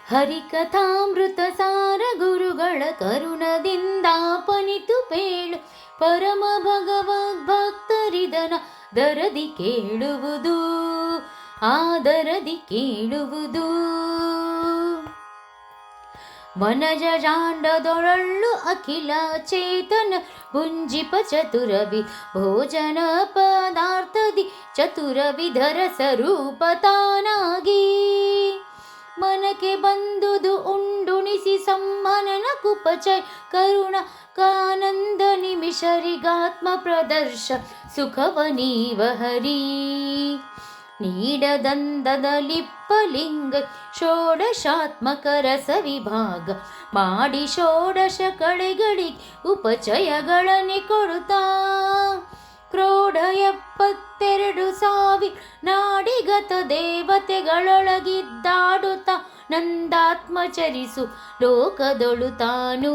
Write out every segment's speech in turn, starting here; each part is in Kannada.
ಹರಿಕಥಾಮೃತ ಸಾರ ಗುರುಗಳ ಕರುಣದಿಂದಾಪನಿತು ಪೇಳು ಪರಮ ಭಗವದ್ಭಕ್ತರಿದನ ದರದಿ ಕೇಳುವುದು ಆದರದಿ ಕೇಳುವುದು. ವನಜಾಂಡದೊಳಳ್ಳು ಅಖಿಲ ಚೇತನ ಭುಂಜಿಪ ಚತುರವಿ ಭೋಜನ ಪದಾರ್ಥದಿ ಚತುರವಿಧರ ಸ್ವರೂಪ ತಾನಾಗಿ ಮನಕ್ಕೆ ಬಂದುದು ಉಂಡುಣಿಸಿ ಸಮ್ಮನನ ಕುಪಚಯ ಕರುಣ ಕಾನಂದ ನಿಮಿಷರಿಗಾತ್ಮ ಪ್ರದರ್ಶ ಸುಖವ ನೀವ ಹರಿ ನೀಡದಂದದ ಲಿಪ್ಪಲಿಂಗ ಷೋಡಶಾತ್ಮಕ ರಸ ವಿಭಾಗ ಮಾಡಿ ಷೋಡಶ ಕಳೆಗಳಿಗೆ ಉಪಚಯಗಳನ್ನೇ ಕೊಡುತ್ತಾ ಕ್ರೋಢ 72,000 ನಾಡಿಗತ ದೇವತೆಗಳೊಳಗಿದ್ದಾಡುತ್ತ ನಂದಾತ್ಮಚರಿಸು ಲೋಕದೊಳು ತಾನು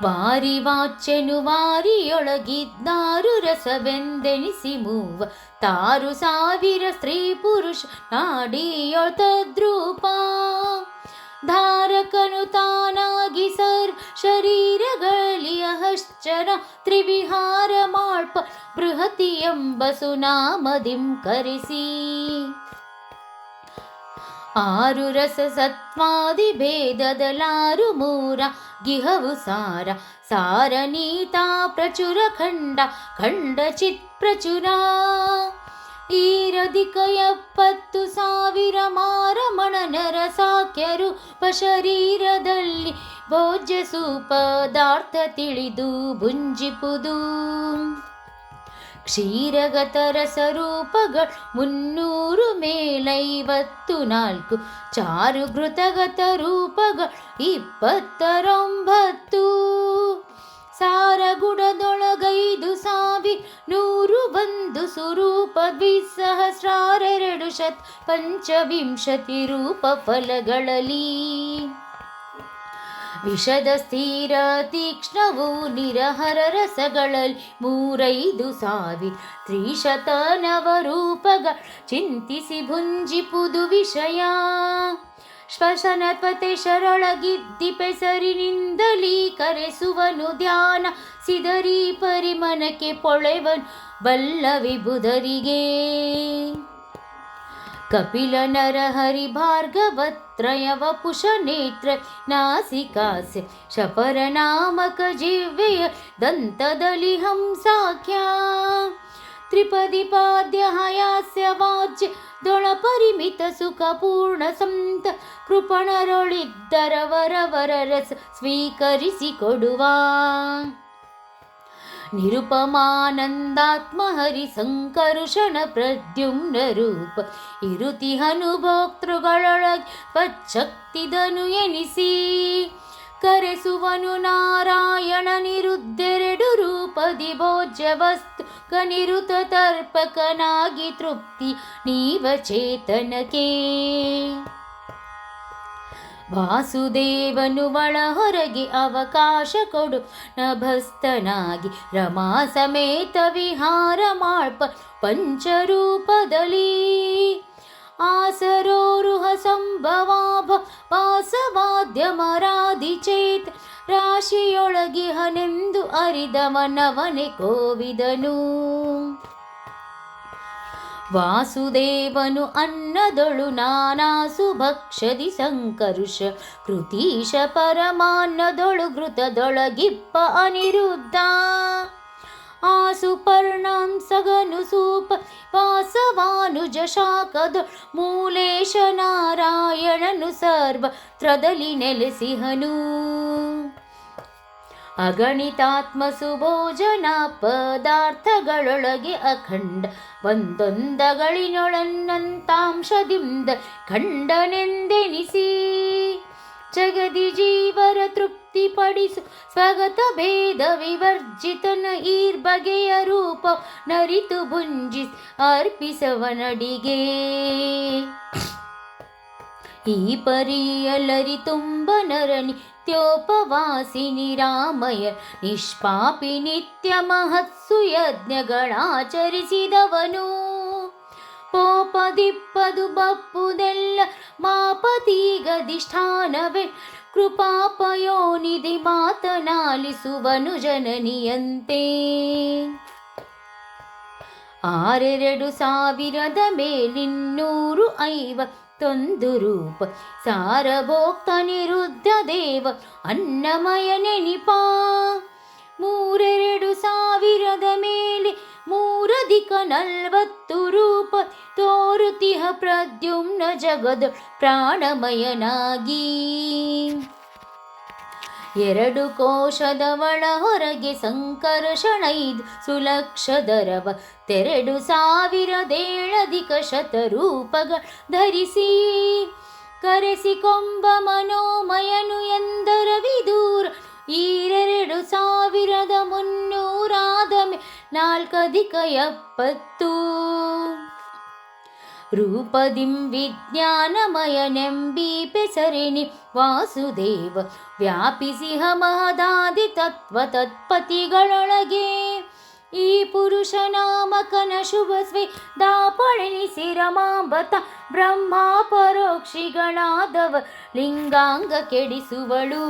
ವಾರಿ ವಾಚ್ಯನು ವಾರಿಯೊಳಗಿದ್ದಾರು ರಸವೆಂದೆನಿಸಿ ಮೂವ 6,000 ಸ್ತ್ರೀ ಪುರುಷ ನಾಡಿಯೊಳ ತದ್ರೂಪ ಧಾರಕನು ತಾನಾಗಿ ಶರೀರಗಳಲ್ಲಿ ಅಹಶ್ಚರ ತ್ರಿವಿಹಾರ ಮಾಳ್ಪ ಬೃಹತಿ ಎಂಬ ಸುನಾಮದಿಂ ಕರೆಸಿ 6 ರಸ ಸತ್ವಾದಿ ಭೇದದಲಾರು ಮೂರ ಗಿಹವು ಸಾರ ಸಾರ ನೀತಾ ಪ್ರಚುರ ಖಂಡ ಖಂಡ ಚಿತ್ ಪ್ರಚುರ ಈರಧಿಕ 70,000 ಮಾರಮಣನರ ಸಾಕ್ಯರೂಪ ಶರೀರದಲ್ಲಿ ಭೋಜ್ಯ ಸುಪದಾರ್ಥ ತಿಳಿದು ಭುಂಜಿಪುದು ಕ್ಷೀರಗತ ರಸರೂಪಗಳು 300 ಮೇಲೈವತ್ತು ಚಾರು ಘೃತಗತ ರೂಪಗಳು 29 ಸಾರಗುಡದೊಳಗೈದು 1,100 ಸ್ವರೂಪ 2,225 ರೂಪ ಫಲಗಳಲ್ಲಿ ವಿಷದ ಸ್ಥಿರ ತೀಕ್ಷ್ಣವು ನಿರಹರ ರಸಗಳಲ್ಲಿ 3,500 3,900 ಚಿಂತಿಸಿ ಭುಂಜಿಪುದು ವಿಷಯ ಶ್ವಸನತ್ವತೆಶರೊಳಗಿದ್ದಿ ಪೆಸರಿನಿಂದಲೀ ಕರೆಸುವನು ಧ್ಯಾನ ಸಿದರಿ ಪರಿಮನಕ್ಕೆ ಪೊಳೆವನು ಬಲ್ಲ ವಿಬುಧರಿಗೆ ಕಪಿಲ ನರಹರಿ ಭಾರ್ಗವತ್ರಯ ವಪುಷ ನೇತ್ರ ನಾಸಿಕಾಸ್ಯ ಶಪರ ನಾಮಕ ಜಿವ್ವೆಯ ದಂತದಲ್ಲಿ ಹಂಸಾಖ್ಯ ತ್ರಿಪದಿ ಪಾದ್ಯ ಹಯಾಸ್ಯ ವಾಜ್ಯ ದೊಳ ಪರಿಮಿತ ಸುಖ ಪೂರ್ಣ ಸಂತ ಕೃಪಣರೊಳಿದ್ದರ ವರ ರಸ ಸ್ವೀಕರಿಸಿಕೊಡುವ ನಿರುಪಮಾನಂದಾತ್ಮ ಹರಿ ಸಂಕರುಷಣ ಪ್ರದ್ಯುಮ್ನ ರೂಪ ಇರುತಿ ಅನುಭೋಕ್ತೃಗಳೊಳಗೆ ಪಚ್ಚಕ್ತಿದನು ಎನಿಸಿ ಕರೆಸುವನು ನಾರಾಯಣ ನಿರುದ್ದೆರಡು ರೂಪದಿ ಭೋಜ್ಯ ವಸ್ತು ಕನಿರುತ ತರ್ಪಕನಾಗಿ ತೃಪ್ತಿ ನೀವ ಚೇತನಕ್ಕೆ ವಾಸುದೇವನು ಒಳ ಹೊರಗೆ ಅವಕಾಶ ಕೊಡು ನಭಸ್ತನಾಗಿ ರಮಾ ಸಮೇತ ವಿಹಾರ ಮಾಳ್ಪ ಪಂಚರೂಪದಲ್ಲಿ ಆಸರೋರುಹ ಸಂಭವಾಭ ವಾಸವಾದ್ಯ ಮರಾದಿ ಚೇತ ರಾಶಿಯೊಳಗಿಹನೆಂದು ಅರಿದವನವನೆ ಕೋವಿದನು ವಾಸುದೇವನು ಅನ್ನದೊಳು ನಾನಾಸು ಭಕ್ಷದಿ ಸಂಕರುಷ ಕೃತೀಶ ಪರಮಾನ್ನದೊಳು ಘೃತದೊಳಗಿಪ್ಪ ಅನಿರುದ್ಧ ಆಸು ಪರ್ಣಾಂಸಗನು ಸೂಪ ವಾಸವಾನುಜ ಶಾಖದ ಮೂಲೇಶ ನಾರಾಯಣನು ಸರ್ವತ್ರದಲ್ಲಿ ನೆಲೆಸಿಹನು ಅಗಣಿತಾತ್ಮ ಸುಭೋಜನ ಪದಾರ್ಥಗಳೊಳಗೆ ಅಖಂಡ ಒಂದೊಂದಗಳಿನೊಳನ್ನಂತಾಂಶದಿಂದ ಖಂಡನೆಂದೆನಿಸಿ ಜಗದಿ ಜೀವರ ತೃಪ್ತಿಪಡಿಸು ಸ್ವಗತ ಭೇದ ವಿವರ್ಜಿತನ ಈರ್ಬಗೆಯ ರೂಪ ನರಿತು ಭುಂಜಿಸಿ ಅರ್ಪಿಸವನಡಿಗೆ ಈ ಪರಿಯಲರಿ ತುಂಬ ನರನಿ ನಿತ್ಯೋಪವಾಸಿನಿ ರಾಮಯ ನಿಷ್ಪಾಪಿ ನಿತ್ಯ ಮಹತ್ಸು ಯಜ್ಞಗಳಾಚರಿಸಿದವನು ಪೋಪದಿಪ್ಪದು ಬಪ್ಪುದೆಲ್ಲ ಮಾಪ ಗಣಪತಿಗಧಿಷ್ಠಾನವೇ ಕೃಪಾಪಯೋನಿಧಿ ಮಾತನಾಲಿಸುವನು ಜನನಿಯಂತೆ. 6,200 ಮೇಲಿನ್ನೂರು 51 ರೂಪ ಸಾರಭೋಕ್ತ ನಿರುದ್ಧ ದೇವ ಅನ್ನಮಯ ನೆನಿಪ. 3,200 ಮೇಲೆ 3,40 ರೂಪ ತೋರುತಿಹ ಪ್ರದ್ಯುಮ್ನ ಜಗದ ಪ್ರಾಣಮಯನಾಗಿ. 2 ಕೋಶದ ಒಳ ಹೊರಗೆ ಸಂಕರ್ಷಣೈದು ಸುಲಕ್ಷದರವ 2,000 ಶತರೂಪಗ ಧರಿಸಿ ಕರೆಸಿಕೊಂಬ ಮನೋಮಯನು ಎಂದರ ವಿದೂರ. 2,300 4,70 ರೂಪದಿಂ ವಿಜ್ಞಾನಮಯನೆಂಬಿ ಪೆಸರಿನಿ ವಾಸುದೇವ ವ್ಯಾಪಿಸಿಹ ಮಹದಾದಿ ತತ್ವ ತತ್ಪತಿಗಳೊಳಗೆ. ಈ ಪುರುಷ ನಾಮಕನ ಶುಭ ಸ್ವೇ ದಾಪಳೆನಿಸಿ ರಮಾಂಬತ ಬ್ರಹ್ಮ ಪರೋಕ್ಷಿಗಳಾದವ ಲಿಂಗಾಂಗ ಕೆಡಿಸುವಳು.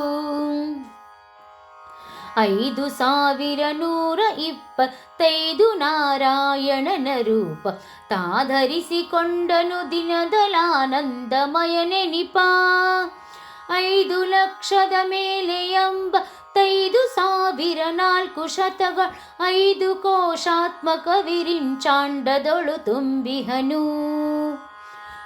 5,125 ನಾರಾಯಣನ ರೂಪ ತಾಧರಿಸಿಕೊಂಡನು ದಿನದಲಾನಂದಮಯ ನೆನಿಪ. 5,00,000 ಮೇಲೆ 85,400 ಶತಗಳ 5 ಕೋಶಾತ್ಮಕ ವಿರಿಂಚಾಂಡದೊಳು ತುಂಬಿಹನು.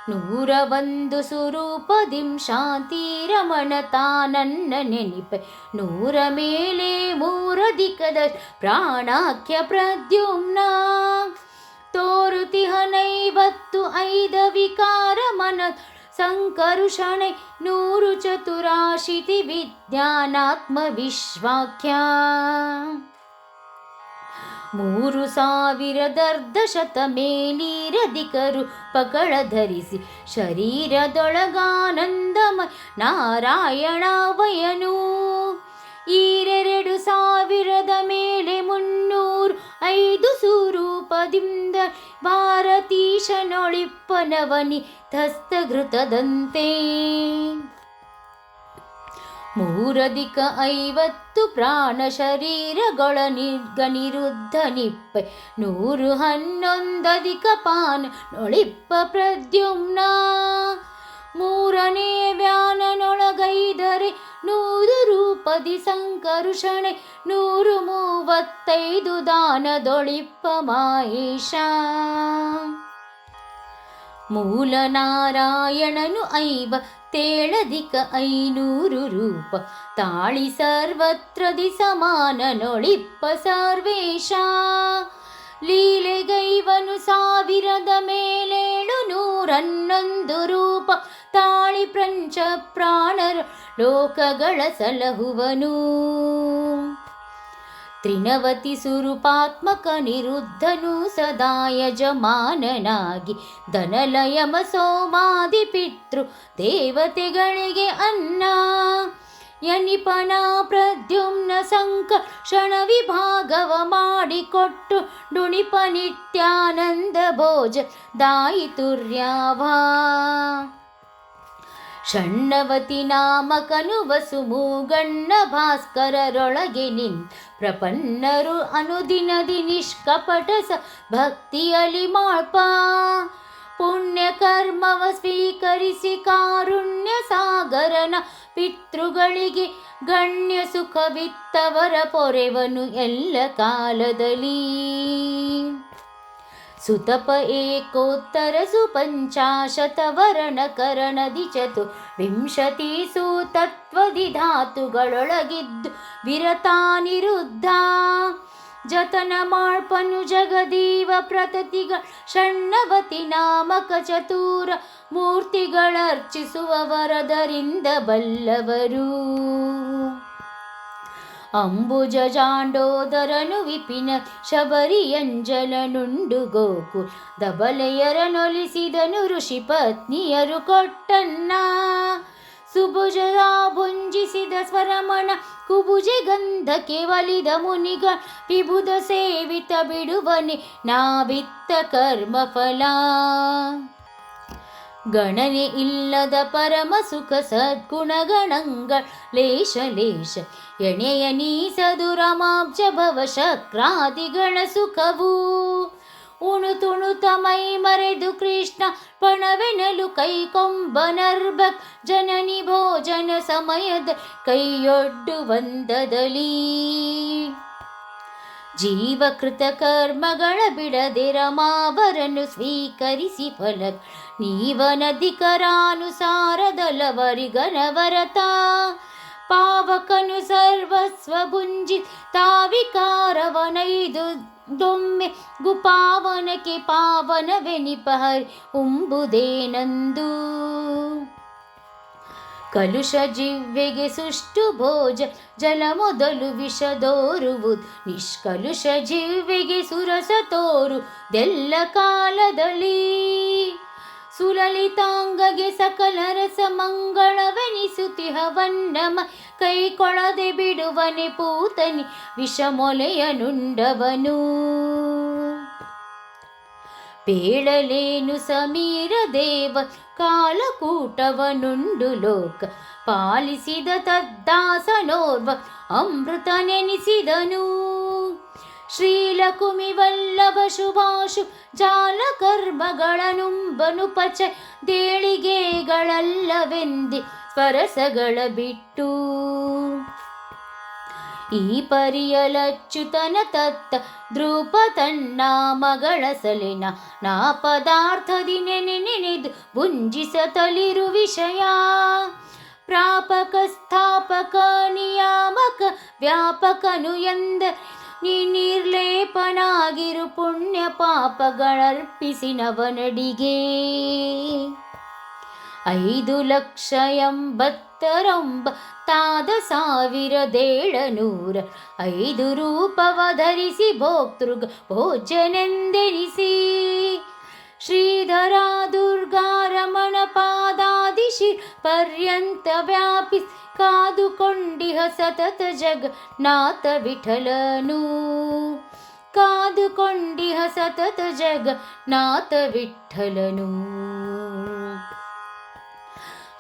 101 ಸ್ವರೂಪದಿಂ ಶಾಂತಿ ರಮಣ ತಾನನ್ನ ನೆನಿಪೆ 100 ಮೇಲೆ 3 ದಿಕ್ಕದ ಪ್ರಾಣಾಖ್ಯ ಪ್ರದ್ಯುಮ್ನ. ತೋರುತಿಹ 45 ವಿಕಾರ ಮನ ಸಂಕರುಷಣೆ 100 ಚತುರಾಶಿತಿ ವಿಜ್ಞಾನಾತ್ಮ ವಿಶ್ವಾಖ್ಯ. 3,000 ಮೇಲಿರಧಿಕರು ಪಗಳ ಧರಿಸಿ ಶರೀರದೊಳಗಾನಂದಮಯ ನಾರಾಯಣವಯನು. 2,000 ಮೇಲೆ 305 ಸ್ವರೂಪದಿಂದ ಭಾರತೀಶನೊಳಿಪ್ಪನವನಿ ಹಸ್ತಘೃತದಂತೆ. 3 ದಿಕ್ಕ 50 ಪ್ರಾಣ ಶರೀರಗಳ ನಿರ್ಗನಿರುದ್ಧ ನಿಪ್ಪೆ 111 ದಿಕ್ಕ ಪಾನ ನೊಳಿಪ್ಪ ಪ್ರದ್ಯುಮ್ನ. 3ನೇ ವ್ಯಾನನೊಳಗೈದರೆ 100 ರೂಪದಿ ಸಂಕರುಷಣೆ 135 ದಾನದೊಳಿಪ್ಪ ಮಾಹೇಶ. ಮೂಲ ನಾರಾಯಣನು 57 ದಿಕ್ಕ 500 ರೂಪ ತಾಳಿ ಸರ್ವತ್ರದಿ ಸಮಾನನೊಳಿಪ್ಪ ಸರ್ವೇಶ. ಲೀಲೆಗೈವನು 1,000 ಮೇಲೆ 711 ರೂಪ ತಾಳಿ ಪಂಚ ಪ್ರಾಣರ ಲೋಕಗಳ ಸಲಹುವನು. 93 ಸ್ವರೂಪಾತ್ಮಕ ನಿರುದ್ಧನು ಸದಾ ಯಜಮಾನನಾಗಿ ಧನಲಯಮ ಸೋಮಾದಿ ಪಿತೃ ದೇವತೆಗಳಿಗೆ ಅನ್ನ ಯನಿಪನ ಪ್ರದ್ಯುಮ್ನ ಸಂಕರ್ಷಣ ವಿಭಾಗವ ಮಾಡಿಕೊಟ್ಟು ಡುಣಿಪ ನಿತ್ಯಾನಂದ ಭೋಜ ದಾಯಿತುರ್ಯಾಭ. ಷಣ್ಣವತಿ ನಾಮಕನು ವಸು ಮೂಗಣ್ಣ ಭಾಸ್ಕರರೊಳಗೆ ನಿನ್ ಪ್ರಪನ್ನರು ಅನುದಿನದಿ ನಿಷ್ಕಪಟ ಭಕ್ತಿಯಲಿ ಮಾಳ್ಪ. ಪುಣ್ಯ ಕರ್ಮವ ಸ್ವೀಕರಿಸಿ ಕಾರುಣ್ಯ ಸಾಗರನ ಪಿತೃಗಳಿಗೆ ಗಣ್ಯ ಸುಖವಿತ್ತವರ ಪೊರೆವನು ಎಲ್ಲ ಕಾಲದಲ್ಲಿ. ಸುತಪ 1,50 ವರ್ಣಕರಣದಿ 24 ಸುತತ್ವದಿ ಧಾತುಗಳೊಳಗಿದ್ದು ವಿರತಾನಿರುದ್ಧ ಜತನ ಮಾಳ್ಪನು ಜಗದೀವ ಪ್ರತತಿಗ ಷಣ್ಣವತಿ ನಾಮಕ ಚತುರ ಮೂರ್ತಿಗಳರ್ಚಿಸುವವರದರಿಂದ ಬಲ್ಲವರು. ಅಂಬುಜ ಜಾಂಡೋದರನು ವಿಪಿನ ಶಬರಿಯಂಜಲನುಂಡು ಗೋಕು ದಬಲೆಯರನೊಲಿಸಿದನು ಋಷಿ ಪತ್ನಿಯರು ಕೊಟ್ಟನ್ನ. ಸುಭುಜದ ಭುಂಜಿಸಿದ ಸ್ವರಮಣ ಕುಬುಜೆ ಗಂಧಕ್ಕೆ ಒಲಿದ ಮುನಿಗ ವಿಬುಧ ಸೇವಿತ ಬಿಡುವನೆ ನಾವಿತ್ತ ಕರ್ಮಫಲ. ಗಣನೆ ಇಲ್ಲದ ಪರಮ ಸುಖ ಸದ್ಗುಣಗಣಂಗಳ ಲೇಷ ಲೇಷ ಎಣೆಯನೀಸದು ರಮಾಬ್ಜ ಭವ ಶಕ್ರಾದಿಗಳ ಸುಖವು ಉಣುತುಣುತ ಮೈ ಮರೆದು ಕೃಷ್ಣ ಪಣವೆನಲು ಕೈಕೊಂಬನರ್ಭಕ್ ಜನನಿ ಭೋಜನ ಸಮಯದ ಕೈಯೊಡ್ಡು ವಂದದಲಿ ಜೀವಕೃತ ಕರ್ಮಗಳ ಬಿಡದೆ ರಮಾವರನ್ನು ಸ್ವೀಕರಿಸಿ ಫಲ ನೀವನಧಿಕರಾನುಸಾರದಲವರಿಗನವರತ ಪಾವಕನು ಸರ್ವಸ್ವ ಭುಂಜಿ ತಾವಿಕಾರವನೈದು ದೊಮ್ಮೆ ಗುಪಾವನಕ್ಕೆ ಪಾವನವೆನಿಪಹರಿ ಉಂಬುದೇನಂದು ಕಲುಷ ಜಿವ್ವೆಗೆ ಸುಷ್ಟು ಭೋಜ ಜಲ ಮೊದಲು ವಿಷದೋರುವುದು ನಿಷ್ಕಲುಷ ಜಿವ್ವೆಗೆ ಸುರಸ ತೋರುದೆಲ್ಲ ಕಾಲದಲ್ಲಿ ಸುಲಲಿತಾಂಗಗೆ ಸಕಲ ರಸ ಮಂಗಳವೆನಿಸುತಿಹವನ್ನಮ ಕೈ ಕೊಳದೆ ಬಿಡುವನೆ ಪೂತನಿ ವಿಷಮೊಲೆಯ ನುಂಡವನು ಪೇಳಲೇನು ಸಮೀರ ದೇವ ಕಾಲಕೂಟವನುಂಡು ಲೋಕ ಪಾಲಿಸಿದ ತದ್ದಾಸನೋರ್ವ ಅಮೃತ ನೆನೆಸಿದನು ಶ್ರೀಲಕುಮಿ ವಲ್ಲಭ ಶುಭಾಶು ಜಾಲ ಕರ್ಮಗಳನುಂಬನು ಪಚ ದೇಳಿಗೆಗಳಲ್ಲವೆಂದಿ ಸ್ವರಸಗಳ ಬಿಟ್ಟು ಈ ಪರಿಯಲಚ್ಯುತನ ತತ್ತ ದ್ರೂಪತನ್ನ ಮಗಳ ಸಲಿನ ನಾ ಪದಾರ್ಥದಿ ನೆನೆದು ಭುಂಜಿಸತಲಿರು ವಿಷಯ ಪ್ರಾಪಕ ಸ್ಥಾಪಕ ನಿಯಾಮಕ ವ್ಯಾಪಕನು ಎಂದ ನಿರ್ಲೇಪನಾಗಿರು ಪುಣ್ಯ ಪಾಪಗಳರ್ಪಿಸಿನವನಡಿಗೆ 5,80,000 ರೂಪವ ಧರಿಸಿ ಭೋಕ್ತೃಗ ಭೋಜನೆಂದೆನಿಸಿ ಶ್ರೀಧರ ದುರ್ಗಾರಮಣ ಪಾದಾದಿಶಿ ಪರ್ಯಂತ ವ್ಯಾಪಿ ಕಾದುಕೊಂಡಿಹ ಸತತ ಜಗನ್ನಾಥ ವಿಠಲನು ಕಾದುಕೊಂಡಿಹ ಸತತ ಜಗನ್ನಾಥ ವಿಠಲನು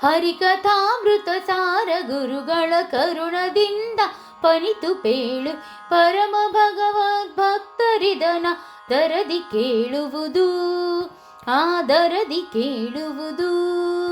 ಹರಿಕಥಾಮೃತ ಸಾರ ಗುರುಗಳ ಕರುಣದಿಂದ ಪನಿತು ಪೇಳು ಪರಮ ಭಗವದ್ ಭಕ್ತರಿದನ ದರದಿ ಕೇಳುವುದು ಆ ದರದಿ ಕೇಳುವುದು.